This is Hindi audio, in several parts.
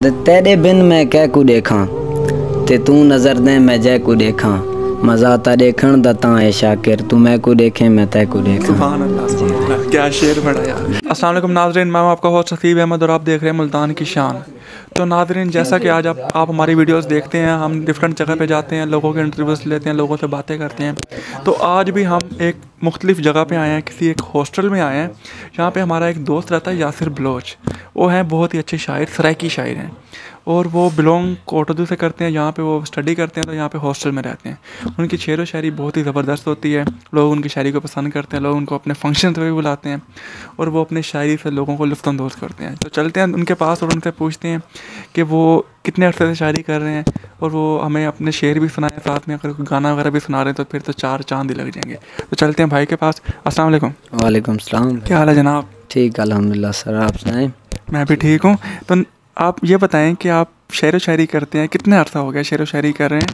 तेरे बिन मैं कै को देखा ते तू नजर दे मैं जय को देखा मजा आता देखण दा तां है शाकिर तू मैं को देखे मैं तै को देखा। सुभान अल्लाह, क्या शेर पढ़ा यार। अस्सलाम वालेकुम नाज़रीन, मैं हूं आपका होस्ट हसीब अहमद और आप देख रहे हैं मुल्तान की शान। तो नाज़रीन, जैसा कि आज आप हमारी वीडियोस देखते हैं, हम डिफरेंट जगह पे जाते हैं, लोगों के इंटरव्यूज़ लेते हैं, लोगों से बातें करते हैं। तो आज भी हम एक मुख्तलिफ जगह पे आए हैं, किसी एक हॉस्टल में आए हैं जहाँ पे हमारा एक दोस्त रहता है यासिर बलोच। वो हैं बहुत ही अच्छे शायर, सराइकी शायर हैं और वो बिलोंग कोटदू से करते हैं। यहाँ पे वो स्टडी करते हैं तो यहाँ पे हॉस्टल में रहते हैं। उनकी शेर व शायरी बहुत ही ज़बरदस्त होती है, लोग उनकी शायरी को पसंद करते हैं, लोग उनको अपने फंक्शन पे भी बुलाते हैं और वो अपनी शायरी से लोगों को लुत्फ़ अंदोज़ करते हैं। तो चलते हैं उनके पास और उनसे पूछते हैं कि वो कितने अर्से से शायरी कर रहे हैं और वो हमें अपने शेर भी सुनाए, साथ में अगर गाना वगैरह भी सुना रहे हैं तो फिर तो चार चांद ही लग जाएंगे। तो चलते हैं भाई के पास। अस्सलाम वालेकुम। वालेकुम सलाम। क्या हाल है जनाब? ठीक अल्हम्दुलिल्लाह सर, आप सुनाएं? मैं भी ठीक हूँ। तो आप ये बताएं कि आप शेर व शायरी करते हैं, कितने अर्सा हो गया शेर व शायरी कर रहे हैं?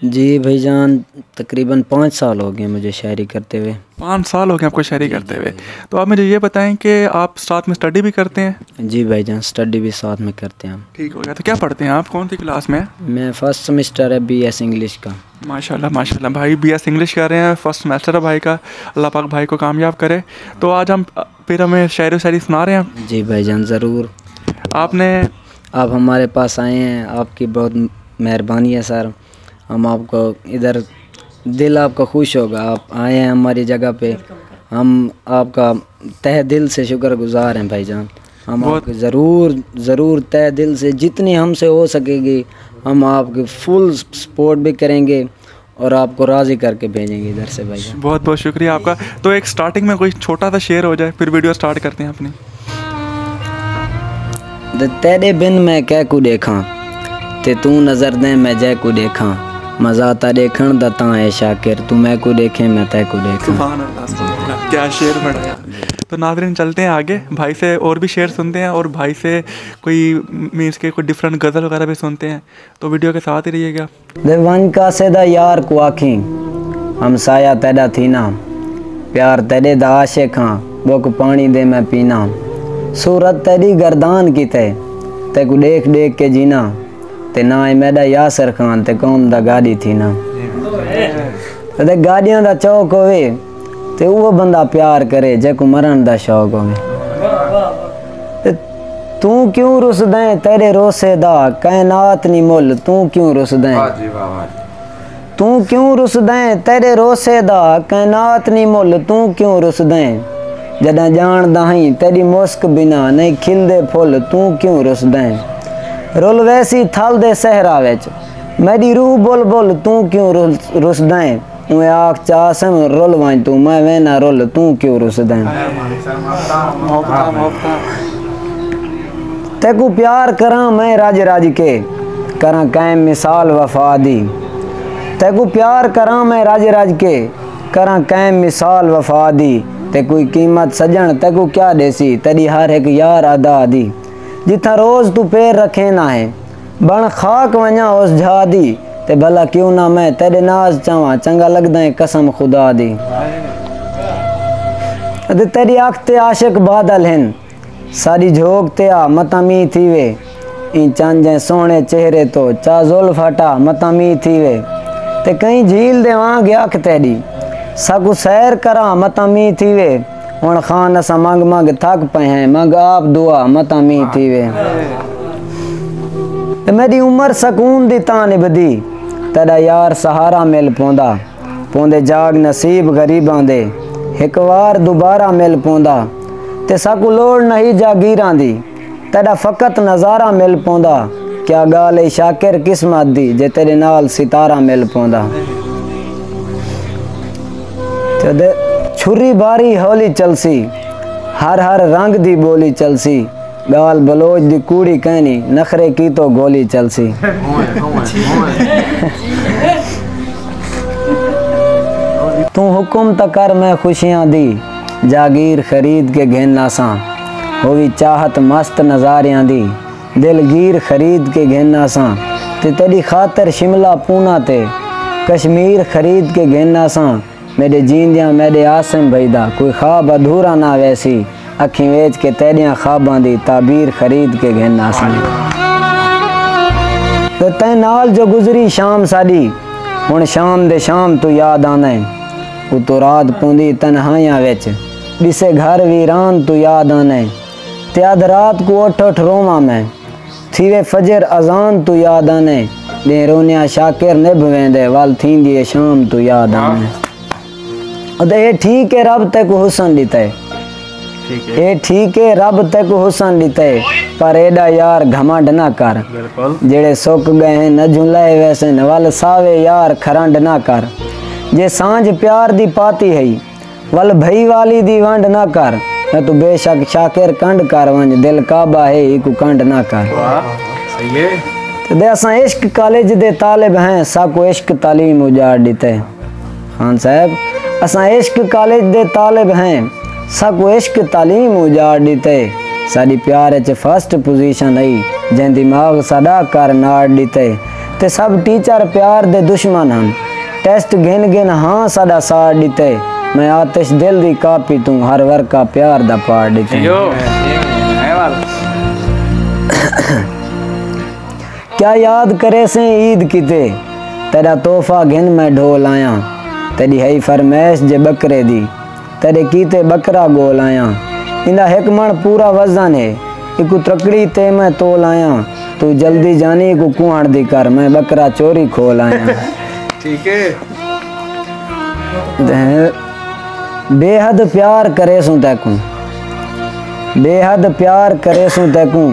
जी भाईजान, तकरीबन 5 साल हो गए मुझे शायरी करते हुए। 5 साल हो गए आपको शायरी करते हुए। तो आप मुझे ये बताएं कि आप साथ में स्टडी भी करते हैं? जी भाईजान, स्टडी भी साथ में करते हैं हम। ठीक हो गया। तो क्या पढ़ते हैं आप, कौन सी क्लास में? मैं फर्स्ट सेमेस्टर है BS इंग्लिश का। माशाल्लाह माशाल्लाह, भाई BS इंग्लिश कर रहे हैं, फर्स्ट सेमेस्टर है भाई का। अल्लाह पाक भाई को कामयाब करे। तो आज हम फिर हमें शायरी व शायरी सुना रहे हैं। जी भाईजान ज़रूर। आप हमारे पास आए हैं, आपकी बहुत मेहरबानी है सर। हम आपको इधर दिल आपका खुश होगा, आप आए हैं हमारी जगह पे। हम आपका तहे दिल से शुक्रगुजार हैं भाईजान। हम आपको ज़रूर तहे दिल से जितनी हमसे हो सकेगी हम आपकी फुल सपोर्ट भी करेंगे और आपको राज़ी करके भेजेंगे इधर से भाईजान। बहुत बहुत शुक्रिया आपका। तो एक स्टार्टिंग में कोई छोटा सा शेर हो जाए, फिर वीडियो स्टार्ट करते हैं अपनी। तेरे बिन मैं कै को देखा ते तू नजर दे मैं जय को देखा मजा आता देखण दा तां है शाकिर तू मैं को देखे मैं तै को देखा। सुभान अल्लाह, क्या शेर पढ़ा यार। तो नाज़रीन चलते हैं आगे, भाई से और भी शेर सुनते हैं और भाई से कोई मीन्स के कोई डिफरेंट गज़ल वगैरह भी सुनते हैं। तो वीडियो के साथ ही रहिएगा। देवन का सेदा यार को आखी हमसाया तेरा थी ना प्यार तेरे दा आशिक हां बुक पानी दे मैं पीना सूरत तेरी गर्दान की ते को देख देख के जीना ते ना मेरा यासर खान ते कौम दा गाड़ी थी ना ते गाड़ियां दा चौक होवे ते वो बंदा प्यार करे जेको मरण दा शौक होवे। तू क्यों रुसदे तेरे रोसे दा कायनात नी मुल तू क्यों रुसदे तू क्यों रुसदे तेरे रोसे दा कायनात नी मुल तू क्यों रुसदे जदा जानदा हई तेरी मुस्क बिना नहीं खिलदे फुल तू क्यों रुसदे रुल वैसी थल दे सहरा विच मेरी रूह बुल बुल तू क्यों रुसदे मैं आख चासम रुल वाई तू मैं वेना रुल तू क्यों रुसदे तेको प्यार करा मैं राज राज के करा कायम मिसाल वफा दी तेको प्यार करा मैं राज राज के करा कायम मिसाल वफा दी ते कोई कीमत सजन तेको क्या देसी तेरी हर एक यार अदा दी जिथा रोज तू पैर रखे ना है बन खाक वञा उस जा दी ते भला क्यों ना मैं तेरे नाज चावा चंगा लगदा है कसम खुदा दी ते तेरी आँख ते आशिक बादल हैं सारी झोंक ते आ मता मी थी वे ई चांजे सोने चेहरे तो चा जुल्फ हटा मता मी थी वे ते कहीं झील दे वांग आँख तेरी साकू सैर करा मता मी थी वे हुण खान असा मंग मंग थक पे हैं मंग आप दुआ मता मी थी वे ते मेरी उम्र सकून दी तां निभदी तेरा यार सहारा मिल पौंदा पौंदे जाग नसीब गरीबां दे एक बार दोबारा मिल पौंदा ते साकू लोड़ नहीं जागीरां दी तेरा फकत नज़ारा मिल पौंदा क्या गाल है शाकिर किस्मत दी जे तेरे नाल सितारा मिल पौंदा छुरी बारी हौली चलसी हर हर रंग दी बोली चलसी गाल बलोच दी कूड़ी कहनी नखरे की तो गोली चलसी तू हुक्म तकर मैं खुशियां दी जागीर खरीद के घेना सा होवी चाहत मस्त नजारियां दी दिलगीर खरीद के घेना सा ते तेरी खातर शिमला पूना ते कश्मीर खरीद के घेना सा मेरे जींदियां मेरे आसम भईदा कोई ख्वाब अधूरा ना वैसी अखी वेच के तेरियां ख्वाबां दी ताबीर खरीद के घेना सा। ते तै नाल जो गुजरी शाम साडी हुण शाम दे शाम तू याद आना है। उतो रात पूंदी तन्हाइयां विच दिसे घर वीरान तू याद आना है। ते अध रात को उठ उठ रोवां मैं थीवे फजर अजान तू याद आना है। दे रोनिया शाकिर निभ वेंदे वल थींदी है शाम तू याद आना है। ये ठीक है रब तक हुसन दिता है, ये ठीक है रब तक हुसन दिता है, पर एडा यार घमंड ना कर। जेड़े सुक गए हैं न झुलाए वैसे न वल सावे यार खरंड ना कर। जे सांझ प्यार दी पाती है वल भई वाली दी वंड ना कर। मैं तू बेशक शाकिर कंड कर वंज दिल काबा है इकु कंड ना कर। दे असां इश्क कॉलेज दे तालिब हैं साको इश्क तालीम उजाड़ दिते। खान साहब असां इश्क कॉलेज दे तालिब हैं साको इश्क तालीम उजाड़ दिते। साडी प्यार च फर्स्ट पोजीशन आई जैं दिमाग साडा कर नाड़ दिते। ते सब टीचर प्यार दे दुश्मन हन टेस्ट गिन गिन हाँ साडा साड़ दिते। मैं आतिश दिल दी कापी तू हर वर का प्यार दा पाड़ दिते। क्या याद करे से ईद किते तेरा तोहफा गिन मैं ढोल आया। तेरी है फरमैश जे बकरे दी तेरे कीते बकरा गोल आया। इंदा हिक मण पूरा वजन है इकु त्रकड़ी ते मैं तोल आया। तू जल्दी जानी को कुआण दी कर मैं बकरा चोरी खोल आया। ठीक है। बेहद प्यार करे सू तैकू बेहद प्यार करे सू तैकू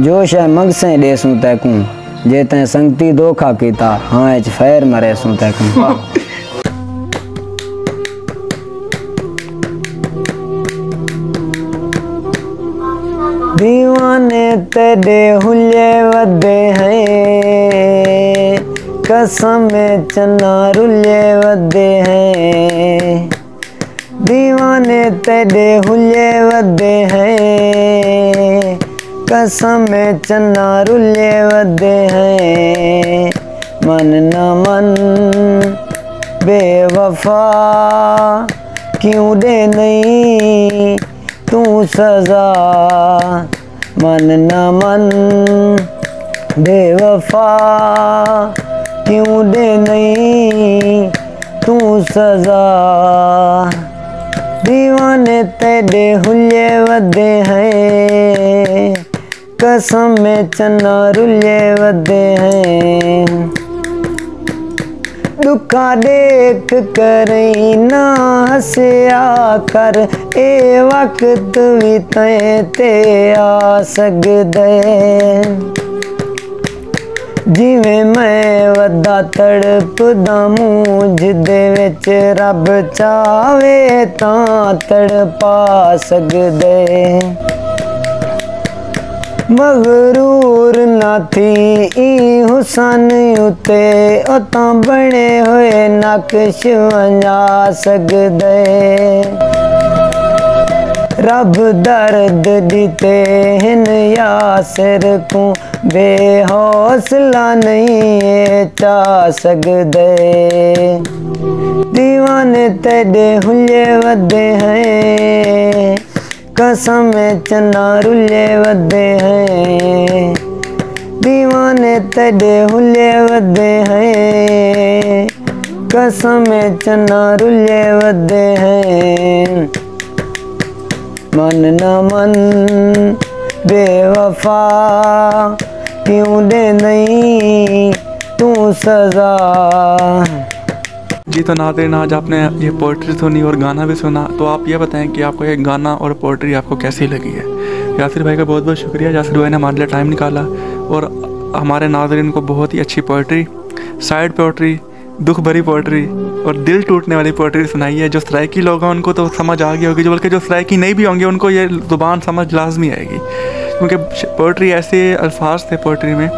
जोश है मंग से दे सू तैकू। जे तैं संगती धोखा कीता हाँ एच फैर मरे सू तैकू। दीवाने तेरे हुल्ले वदे हैं कसम चना रुल्ले वदे हैं। दीवाने तेरे हुल्ले वदे हैं कसम चना रुल्ले वदे हैं। मन न मन बेवफा क्यों दे नहीं तू सजा। मन न मन बेवफा क्यों दे नहीं तू सजा। दीवाने तेरे हुल्ले वदे हैं कसम चना रुल्ले वदे हैं। दुखा देख कर ना हंसया कर ए वक्त भी ते आ सकदे। जिवें मैं वदा तड़पदा मूंझ दे विच रब चावे तां तड़पा सकदे। मगरूर ना थी ई हुसन उते ओ तां बने होए नक्श वंजा सकदे। रब दर्द दिते हिन यासिर को बेहौसला नहीं चा सकदे। दीवाने तेरे हुल्ले वदे हैं कसम चना रुल्ले वदे हैं। दीवाने तेरे हुल्ले वदे हैं कसम चना रुल्ले वदे हैं। मन न मन बेवफा क्यों दे नहीं तू सजा। जी तो नाज़रीन आज आपने ये पोइट्री सुनी और गाना भी सुना, तो आप ये बताएं कि आपको ये गाना और पोइट्री आपको कैसी लगी है। यासिर भाई का बहुत बहुत शुक्रिया, यासिर भाई ने हमारे लिए टाइम निकाला और हमारे नाज़रीन को बहुत ही अच्छी पोइट्री, साइड पोइट्री, दुख भरी पोइट्री और दिल टूटने वाली पोइट्री सुनाई है। जो सराइकी लोग हैं उनको तो समझ आ गई होगी, जो बल्कि जो सराइकी नहीं भी होंगे उनको ये ज़ुबान समझ लाजमी आएगी, क्योंकि पोइट्री ऐसे अल्फाज थे पोइट्री में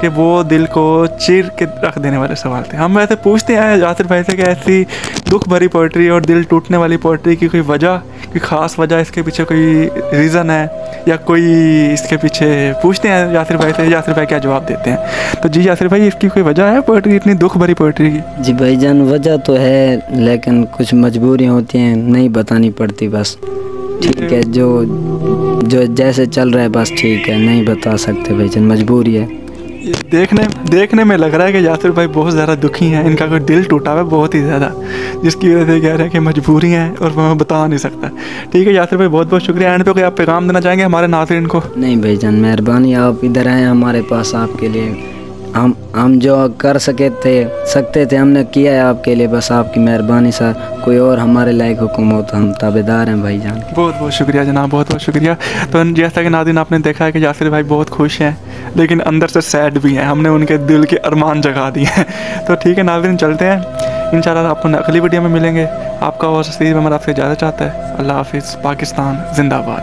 कि वो दिल को चीर के रख देने वाले सवाल थे। हम ऐसे पूछते हैं यासिर भाई से कि ऐसी दुख भरी पोइट्री और दिल टूटने वाली पोइट्री की कोई वजह, कोई ख़ास वजह, इसके पीछे कोई रीज़न है या कोई इसके पीछे पूछते हैं यासिर भाई से, यासिर भाई क्या जवाब देते हैं। तो जी यासिर भाई इसकी कोई वजह है पोइट्री, इतनी दुख भरी पोइट्री की? जी भाईजान वजह तो है, लेकिन कुछ मजबूरियाँ होती हैं, नहीं बतानी पड़ती, बस ठीक है। जो जैसे चल रहा है बस ठीक है, नहीं बता सकते भाईजान, मजबूरी है। ये देखने में लग रहा है कि यासिर भाई बहुत ज़्यादा दुखी हैं, इनका कोई दिल टूटा हुआ है बहुत ही ज़्यादा, जिसकी वजह से कह रहे हैं कि मजबूरी हैं और मैं बता नहीं सकता। ठीक है यासिर भाई, बहुत बहुत शुक्रिया। एंड पे कोई आप पैगाम देना चाहेंगे हमारे नाज़रीन को? नहीं भाईजान, मेहरबानी आप इधर आए हमारे पास, आपके लिए हम जो कर सकते थे हमने किया है आपके लिए, बस आपकी मेहरबानी सर। कोई और हमारे लायक हुक्म हो तो हम ताबेदार हैं भाईजान। बहुत बहुत शुक्रिया जनाब, बहुत बहुत शुक्रिया। तो जैसा कि नाज़रीन आपने देखा है कि यासिर भाई बहुत खुश हैं, लेकिन अंदर से सैड भी हैं। हमने उनके दिल के अरमान जगा दिए हैं। तो ठीक है नाज़रीन, चलते हैं, इंशाल्लाह आपको अगली वीडियो में मिलेंगे। आपका और नसीब हमारा आपसे ज़्यादा चाहता है। अल्लाह हाफिज़। पाकिस्तान जिंदाबाद।